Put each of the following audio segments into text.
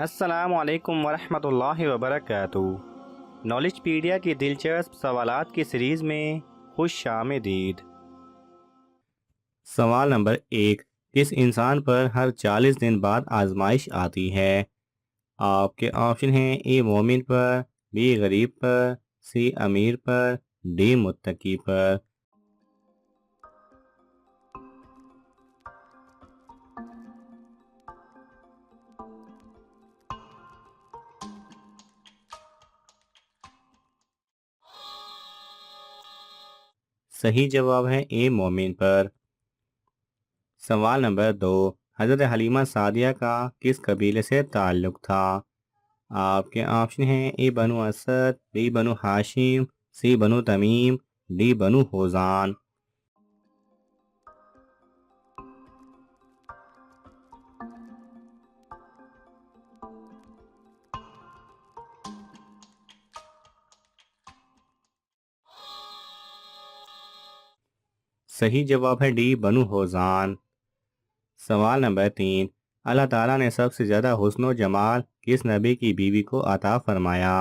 अस्सलाम वालेकुम वरहमतुल्लाहि वबरकातुहू। नॉलेजपीडिया की दिलचस्प सवालात की सीरीज़ में खुश आमदीद। सवाल नंबर 1। किस इंसान पर हर 40 दिन बाद आजमाइश आती है? आपके ऑप्शन हैं: ए मोमिन पर, बी गरीब पर, सी अमीर पर, डी मुत्तकी पर। सही जवाब है ए मोमिन पर। सवाल नंबर 2। हज़रत हलीमा सादिया का किस कबीले से ताल्लुक़ था? आपके ऑप्शन हैं: ए बनु असद, बी बनु हाशिम, सी बनु तमीम, डी बनु होजान। सही जवाब है डी बनु होजान। सवाल नंबर 3। अल्लाह ताला ने सबसे ज़्यादा हुस्न व जमाल किस नबी की बीवी को अता फरमाया?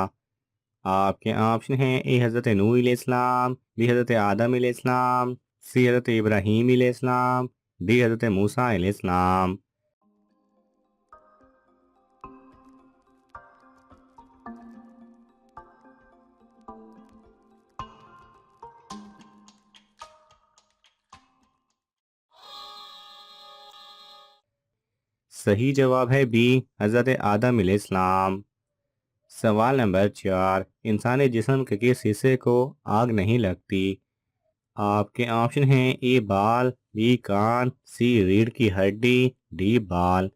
आपके ऑप्शन हैं: ए हज़रत नूह अलैहिस्सलाम, बी हज़रत आदम अलैहिस्सलाम, सी हज़रत इब्राहीम अलैहिस्सलाम, डी हज़रत मूसा अलैहिस्सलाम। सही जवाब है बी हज़रत आदम अलैहिस्सलाम। सवाल नंबर 4। इंसानी जिस्म के किस हिस्से को आग नहीं लगती? आपके ऑप्शन हैं: ए बाल, बी कान, सी रीढ़ की हड्डी, डी बाल।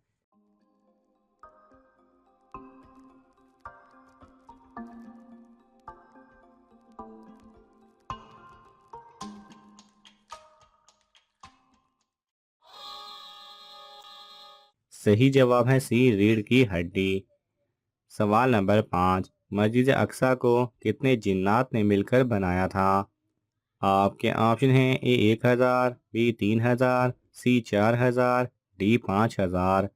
सही जवाब है सी रीढ़ की हड्डी। सवाल नंबर 5। मस्जिद अक्सा को कितने जिन्नात ने मिलकर बनाया था? आपके ऑप्शन हैं: ए 1000, बी 3000, सी 4000, डी 5000।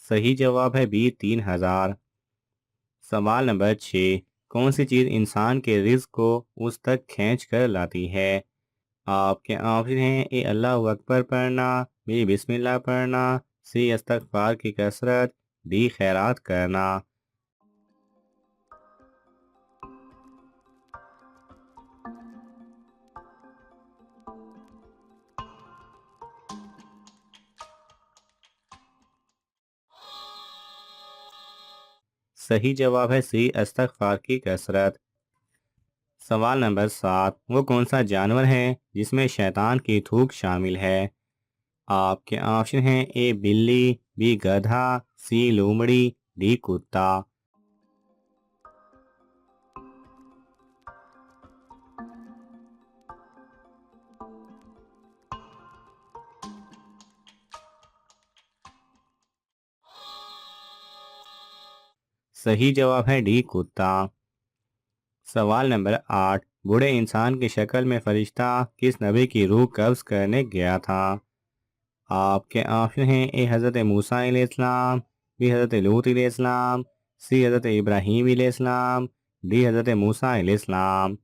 सही जवाब है बी 3000। सवाल नंबर 6। कौन सी चीज़ इंसान के रिज्क को उस तक खींच कर लाती है? आपके ऑप्शन हैं: ए अल्लाह अकबर पढ़ना, बी बिस्मिल्लाह पढ़ना, सी इस्तगफार की कसरत, डी खैरात करना। सही जवाब है सी इस्तगफार की कसरत। सवाल नंबर 7। वो कौन सा जानवर है जिसमें शैतान की थूक शामिल है? आपके ऑप्शन हैं: ए बिल्ली, बी गधा, सी लोमड़ी, डी कुत्ता। सही जवाब है डी कुत्ता। सवाल नंबर 8। बूढ़े इंसान की शक्ल में फरिश्ता किस नबी की रूह कब्ज करने गया था? आपके ऑप्शन हैं: ए हज़रत मूसा अलैहिस्सलाम, बी हज़रत लूत अलैहिस्सलाम, सी हज़रत इब्राहीम अलैहिस्सलाम, डी हज़रत मूसा अलैहिस्सलाम।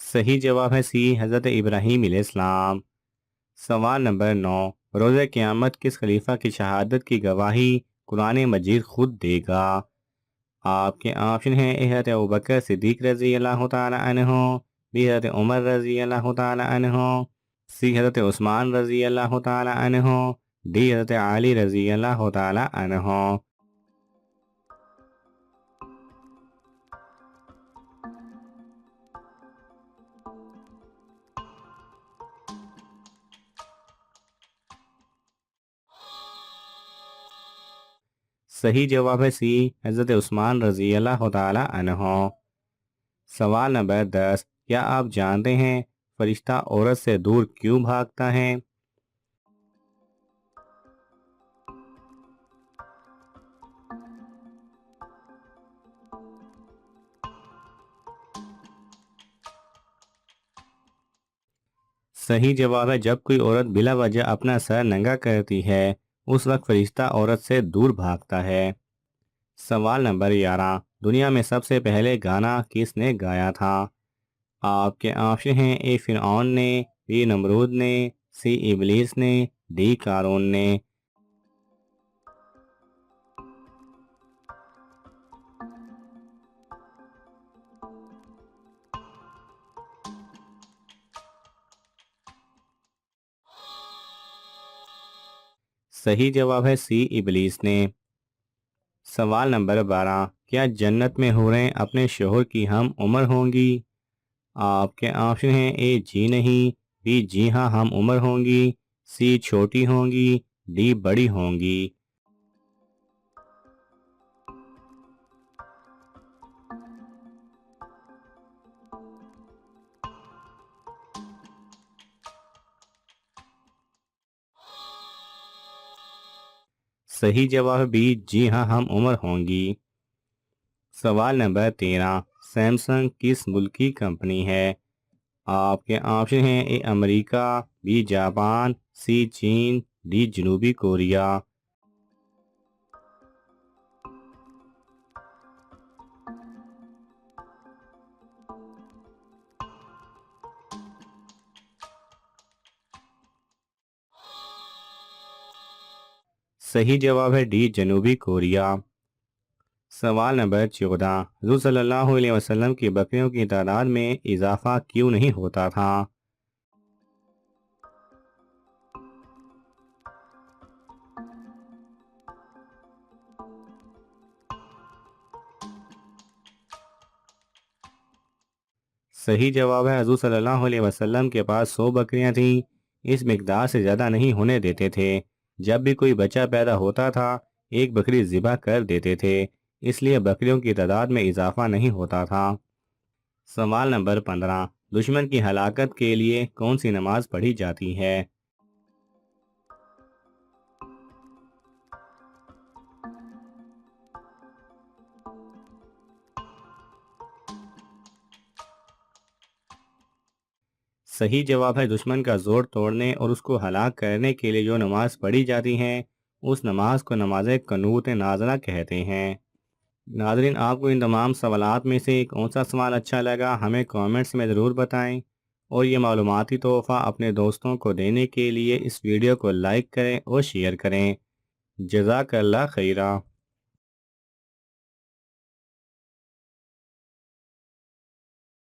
सही जवाब है सी हज़रत इब्राहीम अलैहिस्सलाम। सवाल नंबर 9। रोज़े क़यामत किस खलीफा की शहादत की गवाही कुरान मजीद खुद देगा? आपके ऑप्शन हैं: ए हज़रत अबू बकर सिद्दीक़ रज़ी अल्लाह तआला अन्हु, बी हज़रत उमर रज़ी अल्लाह तआला अन्हु, सी हज़रत उस्मान रज़ी अल्लाह तआला अन्हु, डी हज़रत अली रज़ी अल्लाह तआला अन्हु। सही जवाब है सी, हज़रत उस्मान रज़ी अल्लाह तआला अन्हो। सवाल नंबर 10, क्या आप जानते हैं फरिश्ता औरत से दूर क्यों भागता है? सही जवाब है, जब कोई औरत बिला वजह अपना सर नंगा करती है उस वक्त फरिश्ता औरत से दूर भागता है। सवाल नंबर 11, दुनिया में सबसे पहले गाना किसने गाया था? आपके ऑप्शन हैं ए फिरौन ने, बी नमरूद ने, सी इबलीस ने, डी कारून ने। सही जवाब है सी इबलीस ने। सवाल नंबर 12, क्या जन्नत में हूरें अपने शोहर की हम उम्र होंगी? आपके ऑप्शन हैं ए जी नहीं, बी जी हाँ हम उम्र होंगी, सी छोटी होंगी, डी बड़ी होंगी। सही जवाब है बी जी हाँ हम उम्र होंगी। सवाल नंबर 13, सैमसंग किस मुल्क की कंपनी है? आपके ऑप्शन हैं ए अमेरिका, बी जापान, सी चीन, डी जनूबी कोरिया। सही जवाब है डी जनूबी कोरिया। सवाल नंबर 14, हुज़ूर सल्लल्लाहु अलैहि वसल्लम की बकरियों की तादाद में इजाफा क्यों नहीं होता था? सही जवाब है, हुज़ूर सल्लल्लाहु अलैहि वसल्लम के पास 100 बकरियां थीं। इस मिकदार से ज़्यादा नहीं होने देते थे। जब भी कोई बच्चा पैदा होता था एक बकरी ज़िबा कर देते थे, इसलिए बकरियों की तादाद में इजाफा नहीं होता था। सवाल नंबर 15, दुश्मन की हलाकत के लिए कौन सी नमाज पढ़ी जाती है? सही जवाब है, दुश्मन का जोर तोड़ने और उसको हलाक करने के लिए जो नमाज पढ़ी जाती है उस नमाज को नमाज कनूत नाज़रा कहते हैं। नाज़रीन, आपको इन तमाम सवालात में से कौन सा सवाल अच्छा लगा हमें कमेंट्स में ज़रूर बताएं, और ये मालूमाती तोहफ़ा अपने दोस्तों को देने के लिए इस वीडियो को लाइक करें और शेयर करें। जज़ाकल्लाह खैरा।